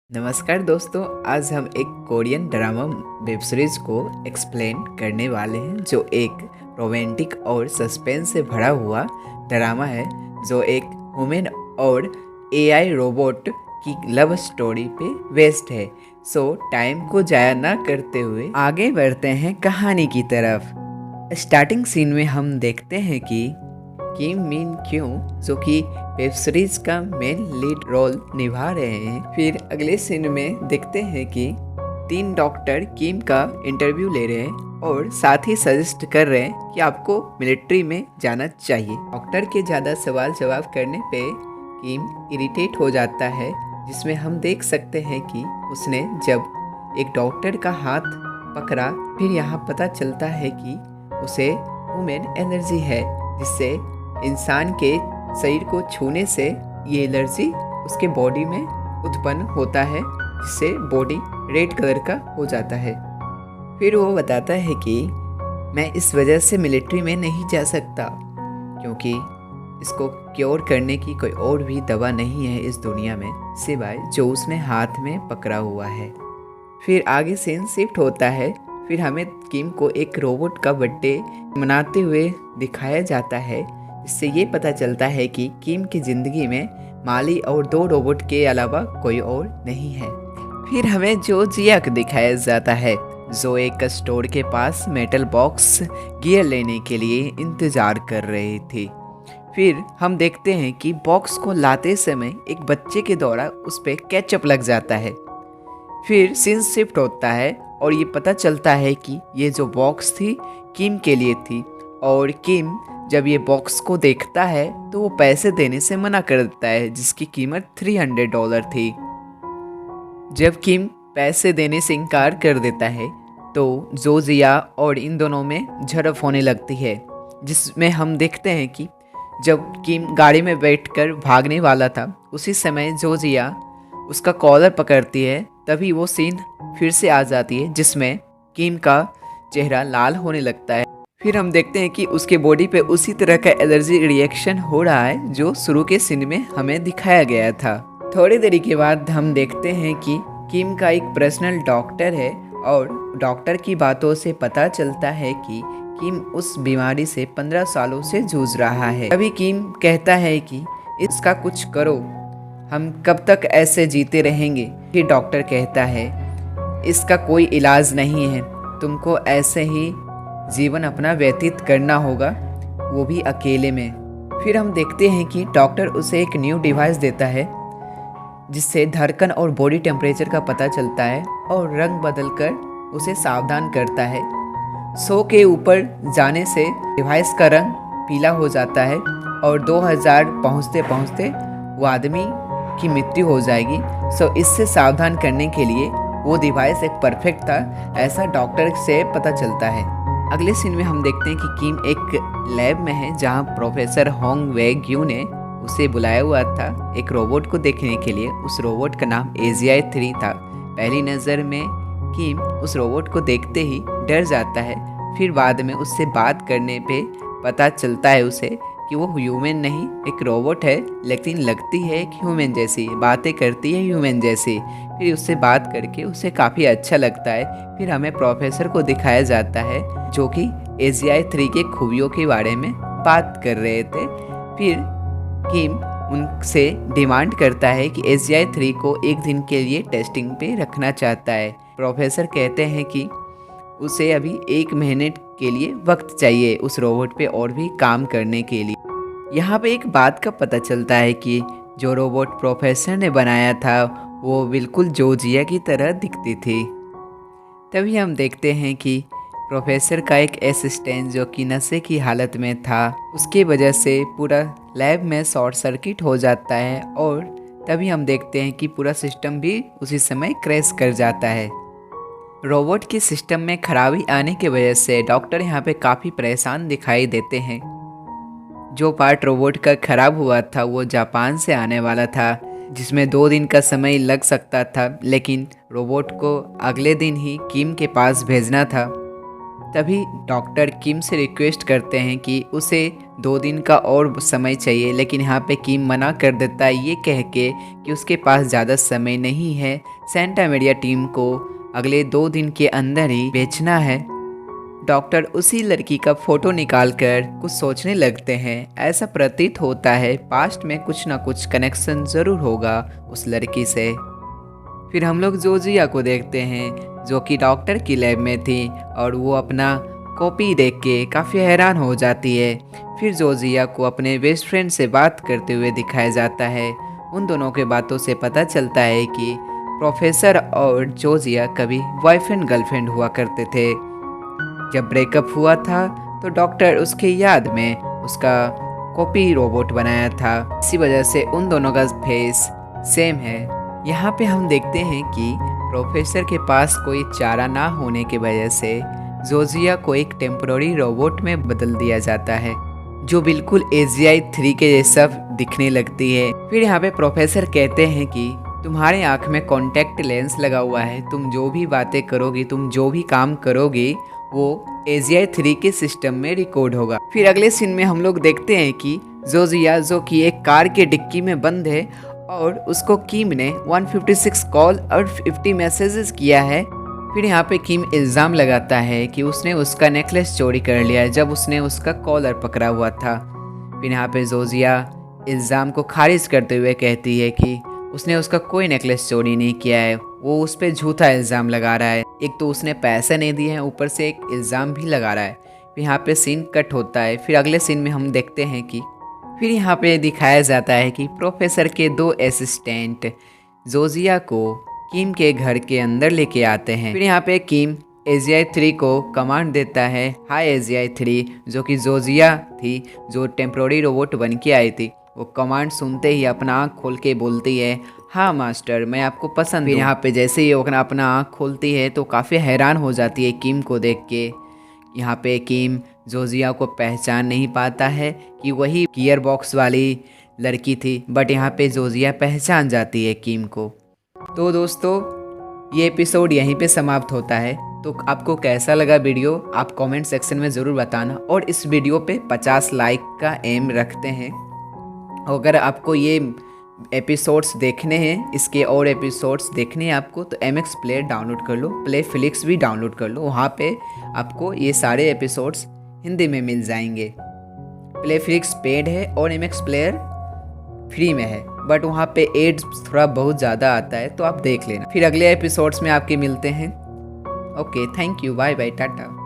नमस्कार दोस्तों, आज हम एक कोरियन ड्रामा वेब सीरीज को एक्सप्लेन करने वाले हैं जो एक रोमांटिक और सस्पेंस से भरा हुआ ड्रामा है जो एक ह्यूमन और एआई रोबोट की लव स्टोरी पे बेस्ड है। सो टाइम को जाया ना करते हुए आगे बढ़ते हैं कहानी की तरफ। स्टार्टिंग सीन में हम देखते हैं कि किम मिन क्यों जो कि वेब सीरीज का मेन लीड रोल निभा रहे हैं। फिर अगले सीन में देखते हैं कि 3 डॉक्टर किम का इंटरव्यू ले रहे हैं और साथ ही सजेस्ट कर रहे हैं कि आपको मिलिट्री में जाना चाहिए। डॉक्टर के ज़्यादा सवाल जवाब करने पे किम इरिटेट हो जाता है, जिसमें हम देख सकते हैं कि उसने जब एक डॉक्टर का हाथ पकड़ा, फिर यहाँ पता चलता है कि उसे ह्यूमन एलर्जी है, जिससे इंसान के शरीर को छूने से ये एलर्जी उसके बॉडी में उत्पन्न होता है, जिससे बॉडी रेड कलर का हो जाता है। फिर वो बताता है कि मैं इस वजह से मिलिट्री में नहीं जा सकता क्योंकि इसको क्योर करने की कोई और भी दवा नहीं है इस दुनिया में सिवाय जो उसने हाथ में पकड़ा हुआ है। फिर आगे सीन शिफ्ट होता है। फिर हमें किम को एक रोबोट का बर्थडे मनाते हुए दिखाया जाता है, इससे ये पता चलता है कि किम की ज़िंदगी में माली और 2 रोबोट के अलावा कोई और नहीं है। फिर हमें जो जिया को दिखाया जाता है जो एक स्टोर के पास मेटल बॉक्स गियर लेने के लिए इंतज़ार कर रही थी। फिर हम देखते हैं कि बॉक्स को लाते समय एक बच्चे के द्वारा उस पर केचप लग जाता है। फिर सीन शिफ्ट होता है और ये पता चलता है कि ये जो बॉक्स थी किम के लिए थी, और किम जब ये बॉक्स को देखता है तो वो पैसे देने से मना कर देता है, जिसकी कीमत $300 थी। जब किम पैसे देने से इनकार कर देता है तो जोजिया और इन दोनों में झड़प होने लगती है, जिसमें हम देखते हैं कि जब किम गाड़ी में बैठकर भागने वाला था उसी समय जोजिया उसका कॉलर पकड़ती है, तभी वो सीन फिर से आ जाती है जिसमें किम का चेहरा लाल होने लगता है। फिर हम देखते हैं कि उसके बॉडी पे उसी तरह का एलर्जी रिएक्शन हो रहा है जो शुरू के सीन में हमें दिखाया गया था। थोड़ी देरी के बाद हम देखते हैं कि किम का एक पर्सनल डॉक्टर है और डॉक्टर की बातों से पता चलता है कि किम उस बीमारी से 15 सालों से जूझ रहा है। अभी किम कहता है कि इसका कुछ करो, हम कब तक ऐसे जीते रहेंगे। फिर डॉक्टर कहता है इसका कोई इलाज नहीं है, तुमको ऐसे ही जीवन अपना व्यतीत करना होगा, वो भी अकेले में। फिर हम देखते हैं कि डॉक्टर उसे एक न्यू डिवाइस देता है जिससे धड़कन और बॉडी टेम्परेचर का पता चलता है और रंग बदलकर उसे सावधान करता है। 100 के ऊपर जाने से डिवाइस का रंग पीला हो जाता है और 2000 पहुँचते पहुँचते वो आदमी की मृत्यु हो जाएगी। सो इससे सावधान करने के लिए वो डिवाइस एक परफेक्ट था, ऐसा डॉक्टर से पता चलता है। अगले सीन में हम देखते हैं कि किम एक लैब में है जहां प्रोफेसर होंग वेग यू ने उसे बुलाया हुआ था एक रोबोट को देखने के लिए। उस रोबोट का नाम एजियाई 3 था। पहली नज़र में किम उस रोबोट को देखते ही डर जाता है, फिर बाद में उससे बात करने पे पता चलता है उसे कि वो ह्यूमन नहीं एक रोबोट है, लेकिन लगती है एक ह्यूमन जैसी, बातें करती है ह्यूमन जैसी। फिर उससे बात करके उसे काफ़ी अच्छा लगता है। फिर हमें प्रोफेसर को दिखाया जाता है जो कि एजियाई 3 के खूबियों के बारे में बात कर रहे थे। फिर किम उनसे डिमांड करता है कि एजियाई 3 को एक दिन के लिए टेस्टिंग पे रखना चाहता है। प्रोफेसर कहते हैं कि उसे अभी 1 महीने के लिए वक्त चाहिए उस रोबोट पे और भी काम करने के लिए। यहाँ पे एक बात का पता चलता है कि जो रोबोट प्रोफेसर ने बनाया था वो बिल्कुल जोजिया की तरह दिखती थी। तभी हम देखते हैं कि प्रोफेसर का एक असिस्टेंट जो कि नशे की हालत में था, उसके वजह से पूरा लैब में शॉर्ट सर्किट हो जाता है और तभी हम देखते हैं कि पूरा सिस्टम भी उसी समय क्रैश कर जाता है। रोबोट के सिस्टम में खराबी आने की वजह से डॉक्टर यहाँ पे काफ़ी परेशान दिखाई देते हैं। जो पार्ट रोबोट का खराब हुआ था वो जापान से आने वाला था, जिसमें 2 दिन का समय लग सकता था, लेकिन रोबोट को अगले दिन ही किम के पास भेजना था। तभी डॉक्टर किम से रिक्वेस्ट करते हैं कि उसे 2 दिन का और समय चाहिए, लेकिन यहाँ पे किम मना कर देता है ये कह के कि उसके पास ज़्यादा समय नहीं है। सेंटा मेरिया टीम को अगले 2 दिन के अंदर ही बेचना है। डॉक्टर उसी लड़की का फोटो निकालकर कुछ सोचने लगते हैं। ऐसा प्रतीत होता है पास्ट में कुछ ना कुछ कनेक्शन ज़रूर होगा उस लड़की से। फिर हम लोग जोजिया को देखते हैं जो कि डॉक्टर की लैब में थी और वो अपना कॉपी देख के काफ़ी हैरान हो जाती है। फिर जोजिया को अपने बेस्ट फ्रेंड से बात करते हुए दिखाया जाता है। उन दोनों के बातों से पता चलता है कि प्रोफेसर और जोजिया कभी बॉयफ्रेंड गर्लफ्रेंड हुआ करते थे। जब ब्रेकअप हुआ था तो डॉक्टर उसके याद में उसका कॉपी रोबोट बनाया था। इसी वजह से उन दोनों का फेस सेम है। यहाँ पे हम देखते हैं कि प्रोफेसर के पास कोई चारा ना होने की वजह से जोजिया को एक टेम्पररी रोबोट में बदल दिया जाता है जो बिल्कुल AGI 3 के जैसा दिखने लगती है। फिर यहाँ पे प्रोफेसर कहते हैं कि तुम्हारे आँख में कॉन्टैक्ट लेंस लगा हुआ है, तुम जो भी बातें करोगी, तुम जो भी काम करोगी वो AGI 3 के सिस्टम में रिकॉर्ड होगा। फिर अगले सीन में हम लोग देखते हैं कि जोजिया जो कि एक कार के डिक्की में बंद है और उसको किम ने 156 कॉल और 50 मैसेजेस किया है। फिर यहाँ पे किम इल्ज़ाम लगाता है कि उसने उसका नेकलेस चोरी कर लिया है जब उसने उसका कॉलर पकड़ा हुआ था। फिर यहाँ पे जोजिया इल्ज़ाम को खारिज करते हुए कहती है कि उसने उसका कोई नेकलेस चोरी नहीं किया है, वो उस पर झूठा इल्ज़ाम लगा रहा है। एक तो उसने पैसे नहीं दिए हैं, ऊपर से एक इल्ज़ाम भी लगा रहा है। फिर यहाँ पे सीन कट होता है। फिर अगले सीन में हम देखते हैं कि फिर यहाँ पे दिखाया जाता है कि प्रोफेसर के 2 असिस्टेंट जोजिया को किम के घर के अंदर लेके आते हैं। फिर यहाँ पे किम AGI 3 को कमांड देता है, हाय AGI 3, जो कि जोजिया थी जो टेम्पररी रोबोट बन के आई थी। वो कमांड सुनते ही अपना आँख खोल के बोलती है, हाँ मास्टर, मैं आपको पसंद हूँ। यहाँ पे जैसे ही वो अपना आँख खोलती है तो काफ़ी हैरान हो जाती है किम को देख के। यहाँ पे किम जोजिया को पहचान नहीं पाता है कि वही गियर बॉक्स वाली लड़की थी, बट यहाँ पे जोजिया पहचान जाती है किम को। तो दोस्तों ये एपिसोड यहीं पे समाप्त होता है। तो आपको कैसा लगा वीडियो आप कमेंट सेक्शन में ज़रूर बताना, और इस वीडियो पे 50 लाइक का एम रखते हैं। अगर आपको ये एपिसोड्स देखने हैं, इसके और एपिसोड्स देखने हैं आपको, तो MX प्लेयर डाउनलोड कर लो, प्ले फ्लिक्स भी डाउनलोड कर लो। वहाँ पे आपको ये सारे एपिसोड्स हिंदी में मिल जाएंगे। प्ले फ्लिक्स पेड है और MX प्लेयर फ्री में है, बट वहाँ पे एड्स थोड़ा बहुत ज़्यादा आता है, तो आप देख लेना। फिर अगले एपिसोड्स में आपके मिलते हैं। Okay, thank you, bye bye, Tata.